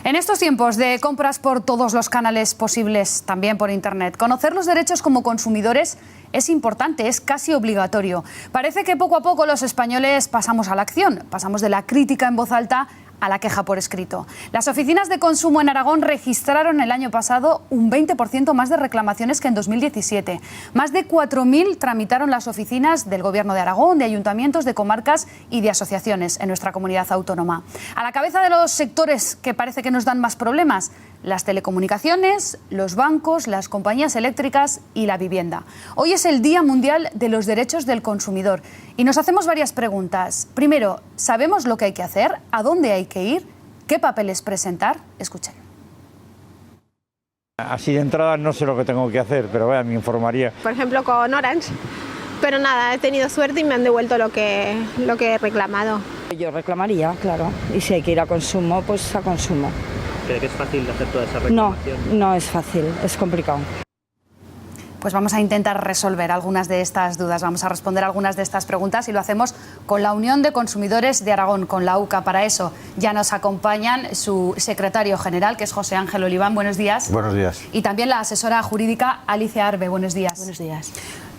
En estos tiempos de compras por todos los canales posibles, también por Internet, conocer los derechos como consumidores es importante, es casi obligatorio. Parece que poco a poco los españoles pasamos a la acción, pasamos de la crítica en voz alta a la queja por escrito. Las oficinas de consumo en Aragón registraron el año pasado un 20% más de reclamaciones que en 2017. Más de 4.000 tramitaron las oficinas del Gobierno de Aragón, de ayuntamientos, de comarcas y de asociaciones en nuestra comunidad autónoma. A la cabeza de los sectores que parece que nos dan más problemas, las telecomunicaciones, los bancos, las compañías eléctricas y la vivienda. Hoy es el Día Mundial de los Derechos del Consumidor y nos hacemos varias preguntas. Primero, ¿sabemos lo que hay que hacer? ¿A dónde hay que ir? ¿Qué papeles presentar? Escuchen. Así de entrada no sé lo que tengo que hacer, pero me informaría. Por ejemplo, con Orange, pero nada, he tenido suerte y me han devuelto lo que he reclamado. Yo reclamaría, claro, y si hay que ir a consumo, pues a consumo. ¿Cree que es fácil hacer toda esa reclamación? No es fácil, es complicado. Pues vamos a intentar resolver algunas de estas dudas, vamos a responder algunas de estas preguntas y lo hacemos con la Unión de Consumidores de Aragón, con la UCA. Para eso ya nos acompañan su secretario general, que es José Ángel Oliván. Buenos días. Buenos días. Y también la asesora jurídica Alicia Arbe. Buenos días. Buenos días.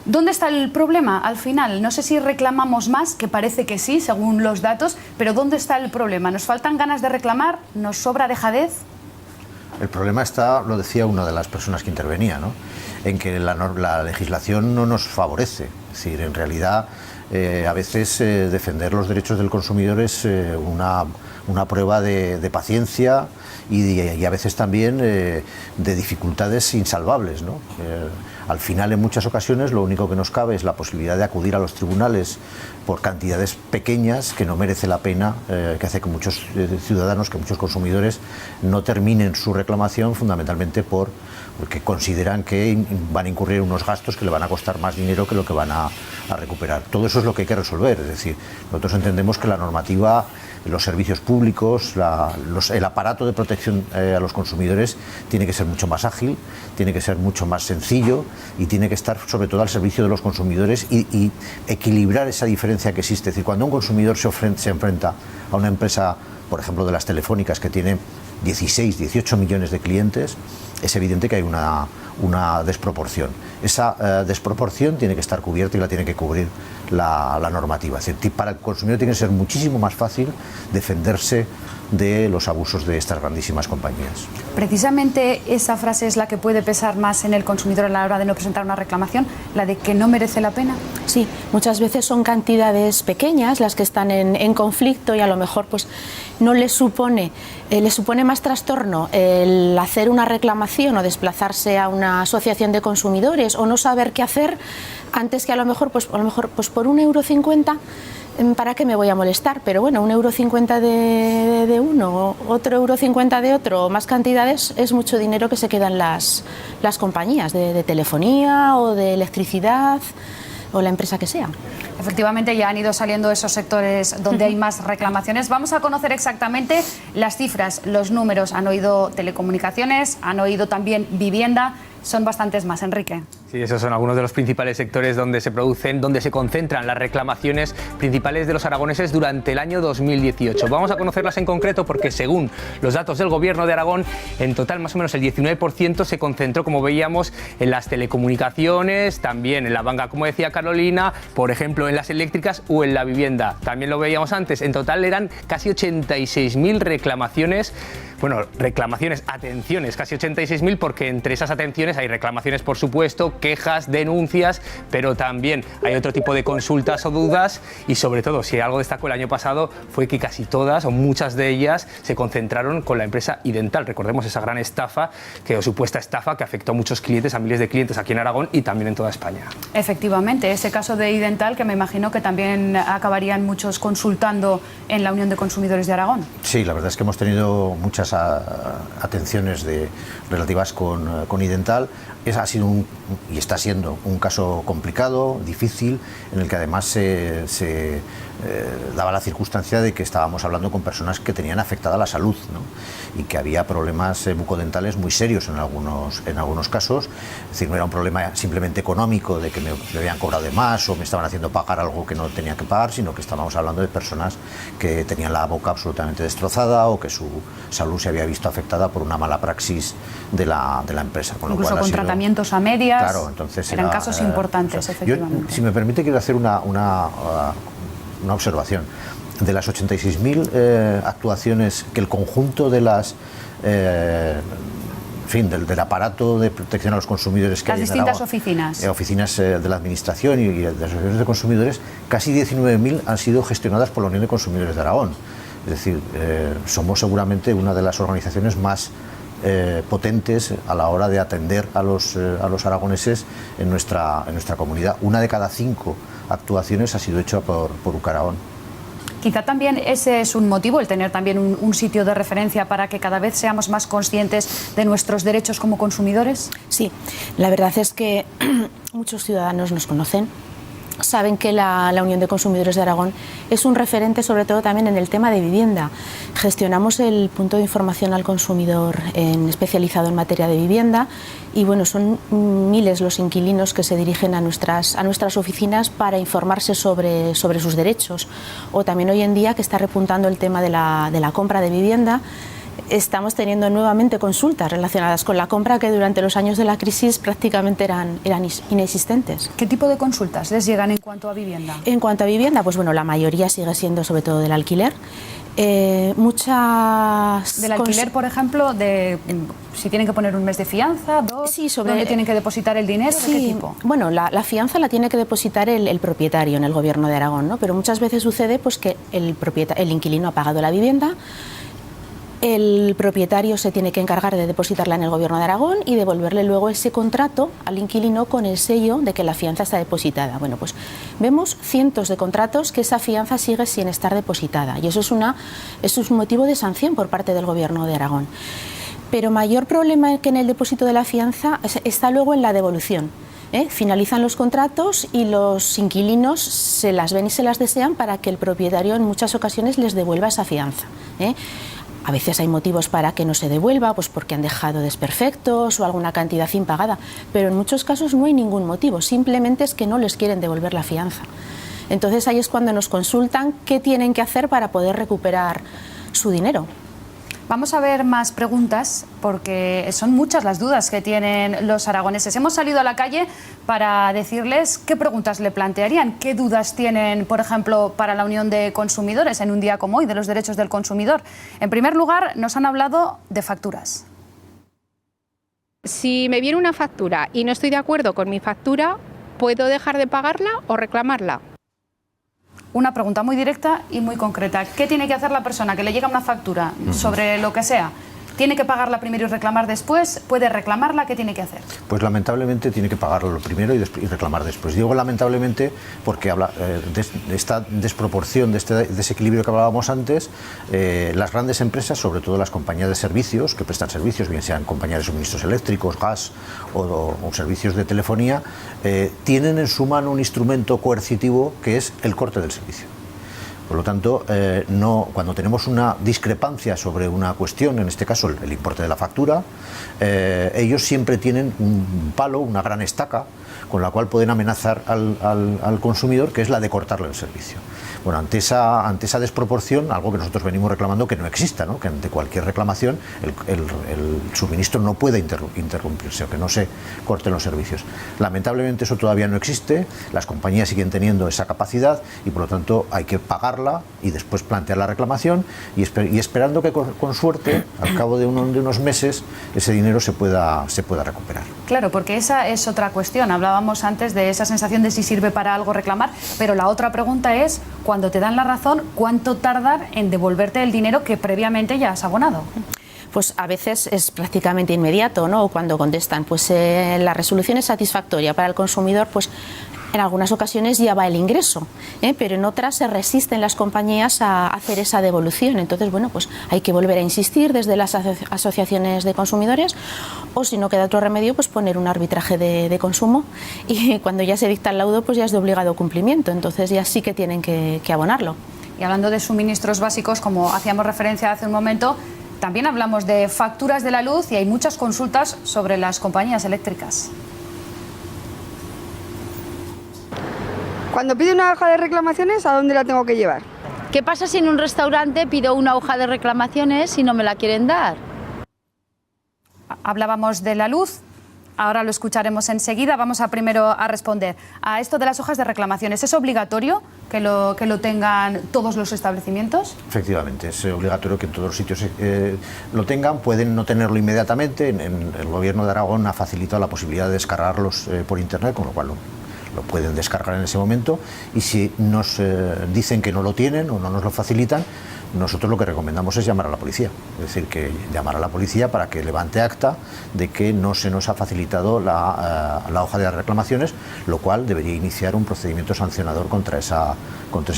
¿Dónde está el problema al final? No sé si reclamamos más, que parece que sí, según los datos, pero ¿dónde está el problema? ¿Nos faltan ganas de reclamar? ¿Nos sobra dejadez? El problema está, lo decía una de las personas que intervenía, ¿no?, en que la legislación no nos favorece. Es decir, en realidad, a veces defender los derechos del consumidor es una prueba de paciencia y a veces también de dificultades insalvables, ¿no? Al final, en muchas ocasiones, lo único que nos cabe es la posibilidad de acudir a los tribunales por cantidades pequeñas que no merece la pena, que hace que muchos ciudadanos, que muchos consumidores no terminen su reclamación fundamentalmente porque consideran que van a incurrir unos gastos que le van a costar más dinero que lo que van a recuperar. Todo eso es lo que hay que resolver. Es decir, nosotros entendemos que la normativa, los servicios públicos, el aparato de protección a los consumidores tiene que ser mucho más ágil, tiene que ser mucho más sencillo y tiene que estar sobre todo al servicio de los consumidores y equilibrar esa diferencia que existe. Es decir, cuando un consumidor se enfrenta a una empresa, por ejemplo, de las telefónicas, que tiene 16, 18 millones de clientes, es evidente que hay una desproporción. Esa desproporción tiene que estar cubierta y la tiene que cubrir la normativa. Es decir, para el consumidor tiene que ser muchísimo más fácil defenderse de los abusos de estas grandísimas compañías. Precisamente esa frase es la que puede pesar más en el consumidor a la hora de no presentar una reclamación, la de que no merece la pena. Sí, muchas veces son cantidades pequeñas las que están en conflicto y a lo mejor pues no les supone más trastorno el hacer una reclamación o desplazarse a una asociación de consumidores o no saber qué hacer antes que a lo mejor por €1,50 ¿para qué me voy a molestar? Pero bueno, €1,50 de uno, otro €1,50 de otro, o más cantidades, es mucho dinero que se quedan las compañías de telefonía o de electricidad o la empresa que sea. Efectivamente, ya han ido saliendo esos sectores donde hay más reclamaciones. Vamos a conocer exactamente las cifras, los números. Han oído telecomunicaciones, han oído también vivienda. Son bastantes más, Enrique. Sí, esos son algunos de los principales sectores donde se concentran las reclamaciones principales de los aragoneses durante el año 2018. Vamos a conocerlas en concreto porque, según los datos del Gobierno de Aragón, en total más o menos el 19% se concentró, como veíamos, en las telecomunicaciones, también en la banca, como decía Carolina, por ejemplo, en las eléctricas o en la vivienda. También lo veíamos antes, en total eran casi 86.000 reclamaciones. Bueno, atenciones, casi 86.000, porque entre esas atenciones hay reclamaciones, por supuesto, quejas, denuncias, pero también hay otro tipo de consultas o dudas y, sobre todo, si algo destacó el año pasado fue que casi todas o muchas de ellas se concentraron con la empresa Idental. Recordemos esa gran estafa, o supuesta estafa, que afectó a muchos clientes, a miles de clientes aquí en Aragón y también en toda España. Efectivamente, ese caso de Idental, que me imagino que también acabarían muchos consultando en la Unión de Consumidores de Aragón. Sí, la verdad es que hemos tenido muchas atenciones relativas con Idental. ha sido y está siendo un caso complicado, difícil, en el que además se daba la circunstancia de que estábamos hablando con personas que tenían afectada la salud, ¿no? Y que había problemas bucodentales muy serios en algunos casos. Es decir, no era un problema simplemente económico de que me habían cobrado de más o me estaban haciendo pagar algo que no tenía que pagar, sino que estábamos hablando de personas que tenían la boca absolutamente destrozada o que su salud se había visto afectada por una mala praxis de la empresa. Con Incluso lo cual con tratamientos a medias. Claro, entonces eran casos importantes, efectivamente. Yo, si me permite, quiero hacer una observación. De las 86.000 actuaciones que el conjunto de las del aparato de protección a los consumidores que las hay distintas en Aragón, oficinas de la administración y de las asociaciones de consumidores, casi 19.000 han sido gestionadas por la Unión de Consumidores de Aragón. Es decir, somos seguramente una de las organizaciones más potentes a la hora de atender a los aragoneses en nuestra comunidad. 1 de cada 5 actuaciones ha sido hecha por UCAragón. Quizá también ese es un motivo, el tener también un sitio de referencia para que cada vez seamos más conscientes de nuestros derechos como consumidores. Sí, la verdad es que muchos ciudadanos nos conocen, saben que la Unión de Consumidores de Aragón es un referente sobre todo también en el tema de vivienda. Gestionamos el punto de información al consumidor especializado en materia de vivienda y bueno, son miles los inquilinos que se dirigen a nuestras oficinas para informarse sobre sus derechos. O también hoy en día, que está repuntando el tema de la compra de vivienda, estamos teniendo nuevamente consultas relacionadas con la compra que durante los años de la crisis prácticamente eran inexistentes. ¿Qué tipo de consultas les llegan en cuanto a vivienda? En cuanto a vivienda, pues bueno, la mayoría sigue siendo sobre todo del alquiler. Muchas del alquiler, por ejemplo, de si tienen que poner un mes de fianza, 2, sí, ¿dónde tienen que depositar el dinero? Sí, ¿de qué tipo? Bueno, la fianza la tiene que depositar el propietario en el Gobierno de Aragón, ¿no? Pero muchas veces sucede pues que el inquilino ha pagado la vivienda, el propietario se tiene que encargar de depositarla en el Gobierno de Aragón y devolverle luego ese contrato al inquilino con el sello de que la fianza está depositada. Bueno, pues vemos cientos de contratos que esa fianza sigue sin estar depositada y eso es un motivo de sanción por parte del Gobierno de Aragón. Pero mayor problema que en el depósito de la fianza está luego en la devolución. Finalizan los contratos y los inquilinos se las ven y se las desean para que el propietario en muchas ocasiones les devuelva esa fianza. A veces hay motivos para que no se devuelva, pues porque han dejado desperfectos o alguna cantidad impagada, pero en muchos casos no hay ningún motivo, simplemente es que no les quieren devolver la fianza. Entonces ahí es cuando nos consultan qué tienen que hacer para poder recuperar su dinero. Vamos a ver más preguntas porque son muchas las dudas que tienen los aragoneses. Hemos salido a la calle para decirles qué preguntas le plantearían, qué dudas tienen, por ejemplo, para la Unión de Consumidores en un día como hoy, de los derechos del consumidor. En primer lugar, nos han hablado de facturas. Si me viene una factura y no estoy de acuerdo con mi factura, ¿puedo dejar de pagarla o reclamarla? Una pregunta muy directa y muy concreta. ¿Qué tiene que hacer la persona que le llega una factura sobre lo que sea? ¿Tiene que pagarla primero y reclamar después? ¿Puede reclamarla? ¿Qué tiene que hacer? Pues lamentablemente tiene que pagarlo lo primero y reclamar después. Digo lamentablemente porque habla de esta desproporción, de este desequilibrio que hablábamos antes. Las grandes empresas, sobre todo las compañías de servicios que prestan servicios, bien sean compañías de suministros eléctricos, gas o servicios de telefonía, tienen en su mano un instrumento coercitivo que es el corte del servicio. Por lo tanto, cuando tenemos una discrepancia sobre una cuestión, en este caso el importe de la factura, ellos siempre tienen un palo, una gran estaca, con la cual pueden amenazar al consumidor, que es la de cortarle el servicio. Bueno, ante esa desproporción, algo que nosotros venimos reclamando que no exista, ¿no? Que ante cualquier reclamación el suministro no puede interrumpirse o que no se corten los servicios. Lamentablemente eso todavía no existe, las compañías siguen teniendo esa capacidad y por lo tanto hay que pagarla y después plantear la reclamación y esperando que con suerte, al cabo de unos meses, ese dinero se pueda recuperar. Claro, porque esa es otra cuestión. Hablábamos antes de esa sensación de si sirve para algo reclamar, pero la otra pregunta es, cuando te dan la razón, ¿cuánto tardan en devolverte el dinero que previamente ya has abonado? Pues a veces es prácticamente inmediato, ¿no? O cuando contestan, pues la resolución es satisfactoria para el consumidor, pues en algunas ocasiones ya va el ingreso, pero en otras se resisten las compañías a hacer esa devolución. Entonces, bueno, pues hay que volver a insistir desde las asociaciones de consumidores, o si no queda otro remedio, pues poner un arbitraje de consumo, y cuando ya se dicta el laudo, pues ya es de obligado cumplimiento. Entonces ya sí que tienen que abonarlo. Y hablando de suministros básicos, como hacíamos referencia hace un momento, también hablamos de facturas de la luz y hay muchas consultas sobre las compañías eléctricas. Cuando pido una hoja de reclamaciones, ¿a dónde la tengo que llevar? ¿Qué pasa si en un restaurante pido una hoja de reclamaciones y no me la quieren dar? Hablábamos de la luz. Ahora lo escucharemos enseguida. Vamos a primero a responder a esto de las hojas de reclamaciones. ¿Es obligatorio que lo tengan todos los establecimientos? Efectivamente, es obligatorio que en todos los sitios lo tengan. Pueden no tenerlo inmediatamente. El Gobierno de Aragón ha facilitado la posibilidad de descargarlos por Internet, con lo cual lo pueden descargar en ese momento. Y si nos dicen que no lo tienen o no nos lo facilitan, nosotros lo que recomendamos es llamar a la policía, es decir, que llamar a la policía para que levante acta de que no se nos ha facilitado la hoja de reclamaciones, lo cual debería iniciar un procedimiento sancionador contra ese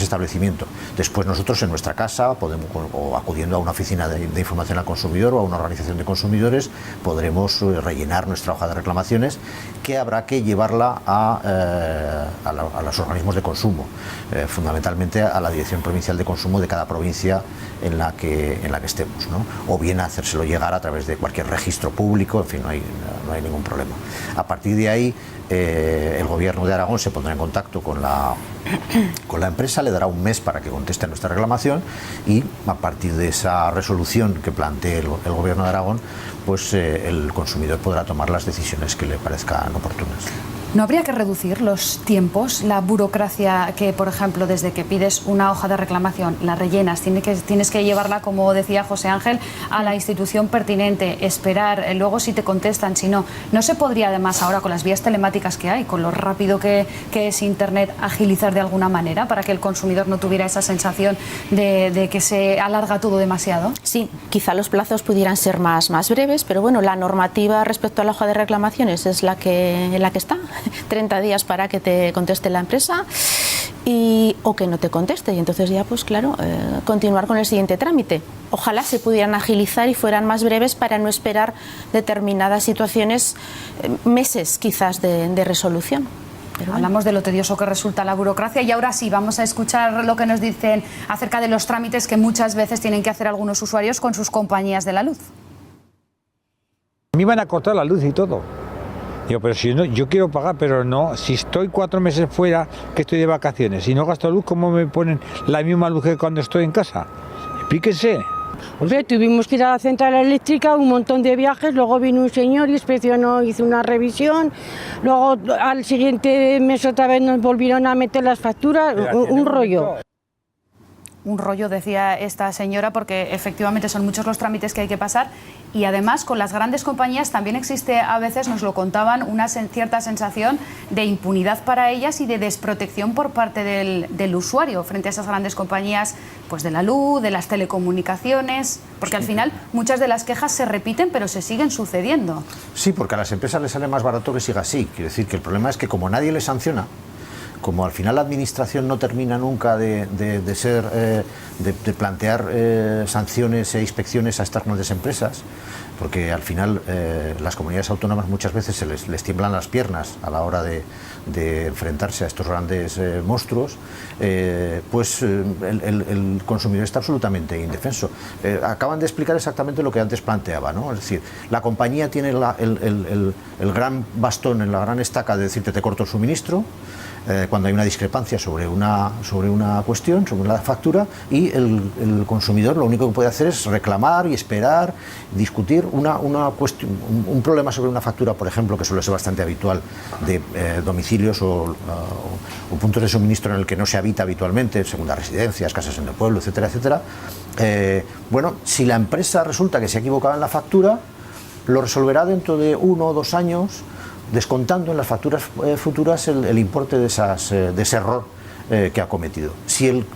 establecimiento. Después nosotros en nuestra casa podemos, o acudiendo a una oficina de información al consumidor o a una organización de consumidores, podremos rellenar nuestra hoja de reclamaciones, que habrá que llevarla a los organismos de consumo, fundamentalmente a la Dirección Provincial de Consumo de cada provincia en la que estemos, ¿no? O bien hacérselo llegar a través de cualquier registro público, en fin, no hay ningún problema. A partir de ahí, el Gobierno de Aragón se pondrá en contacto con la empresa, le dará un mes para que conteste a nuestra reclamación, y a partir de esa resolución que plantee el Gobierno de Aragón, pues el consumidor podrá tomar las decisiones que le parezcan oportunas. ¿No habría que reducir los tiempos, la burocracia que, por ejemplo, desde que pides una hoja de reclamación, la rellenas, tienes que llevarla, como decía José Ángel, a la institución pertinente, esperar, luego si te contestan, si no? ¿No se podría, además, ahora con las vías telemáticas que hay, con lo rápido que es Internet, agilizar de alguna manera para que el consumidor no tuviera esa sensación de que se alarga todo demasiado? Sí, quizá los plazos pudieran ser más breves, pero bueno, la normativa respecto a la hoja de reclamaciones es la que está. 30 días para que te conteste la empresa o que no te conteste, y entonces ya, pues claro, continuar con el siguiente trámite. Ojalá se pudieran agilizar y fueran más breves para no esperar determinadas situaciones, meses quizás de resolución. Pero bueno. Hablamos de lo tedioso que resulta la burocracia, y ahora sí vamos a escuchar lo que nos dicen acerca de los trámites que muchas veces tienen que hacer algunos usuarios con sus compañías de la luz. A mí van a cortar la luz y todo. Digo, pero si no, yo quiero pagar, pero no, si estoy 4 meses fuera, que estoy de vacaciones, y no gasto luz, ¿cómo me ponen la misma luz que cuando estoy en casa? Explíquense. Hombre, tuvimos que ir a la central eléctrica, un montón de viajes, luego vino un señor y inspeccionó, hizo una revisión, luego al siguiente mes otra vez nos volvieron a meter las facturas, un rollo. Un rollo, decía esta señora, porque efectivamente son muchos los trámites que hay que pasar, y además con las grandes compañías también existe, a veces nos lo contaban, una cierta sensación de impunidad para ellas y de desprotección por parte del usuario frente a esas grandes compañías, pues de la luz, de las telecomunicaciones, porque al final muchas de las quejas se repiten pero se siguen sucediendo. Sí, porque a las empresas les sale más barato que siga así. Quiere decir que el problema es que como nadie les sanciona, como al final la administración no termina nunca de plantear sanciones e inspecciones a estas grandes empresas, porque al final las comunidades autónomas muchas veces les tiemblan las piernas a la hora de enfrentarse a estos grandes monstruos, pues el consumidor está absolutamente indefenso. Acaban de explicar exactamente lo que antes planteaba, ¿no? Es decir, la compañía tiene el gran bastón, en la gran estaca de decirte te corto el suministro, cuando hay una discrepancia sobre una cuestión, sobre la factura, y el consumidor lo único que puede hacer es reclamar y esperar, discutir un problema sobre una factura, por ejemplo, que suele ser bastante habitual, de domicilios o puntos de suministro en el que no se habita habitualmente, segundas residencias, casas en el pueblo, etcétera, etcétera. Bueno, si la empresa resulta que se ha equivocado en la factura, lo resolverá dentro de 1 o 2 años, descontando en las facturas futuras el importe de ese error que ha cometido. Si el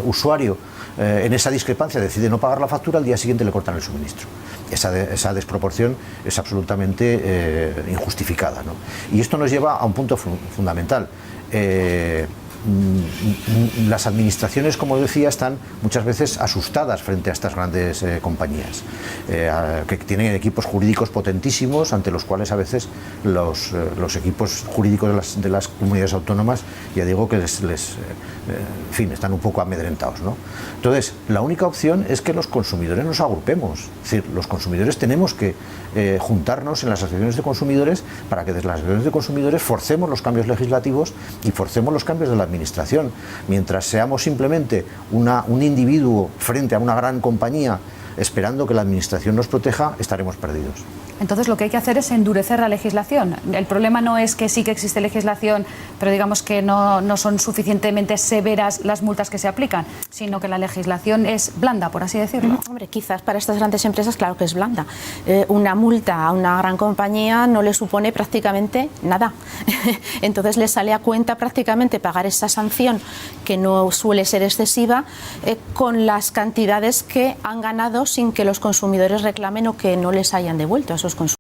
usuario en esa discrepancia decide no pagar la factura, al día siguiente le cortan el suministro. Esa desproporción es absolutamente injustificada, ¿no? Y esto nos lleva a un punto fundamental. Las administraciones, como decía, están muchas veces asustadas frente a estas grandes compañías, que tienen equipos jurídicos potentísimos, ante los cuales a veces los equipos jurídicos de las comunidades autónomas, ya digo que en fin, están un poco amedrentados, ¿no? Entonces, la única opción es que los consumidores nos agrupemos. Es decir, los consumidores tenemos que juntarnos en las asociaciones de consumidores para que desde las asociaciones de consumidores forcemos los cambios legislativos y forcemos los cambios de la administración. Mientras seamos simplemente un individuo frente a una gran compañía esperando que la administración nos proteja, estaremos perdidos. Entonces lo que hay que hacer es endurecer la legislación. El problema no es que sí que existe legislación, pero digamos que no son suficientemente severas las multas que se aplican, sino que la legislación es blanda, por así decirlo. Hombre, quizás para estas grandes empresas claro que es blanda. Una multa a una gran compañía no le supone prácticamente nada. Entonces les sale a cuenta prácticamente pagar esa sanción, que no suele ser excesiva, con las cantidades que han ganado sin que los consumidores reclamen o que no les hayan devuelto a esos consumidores.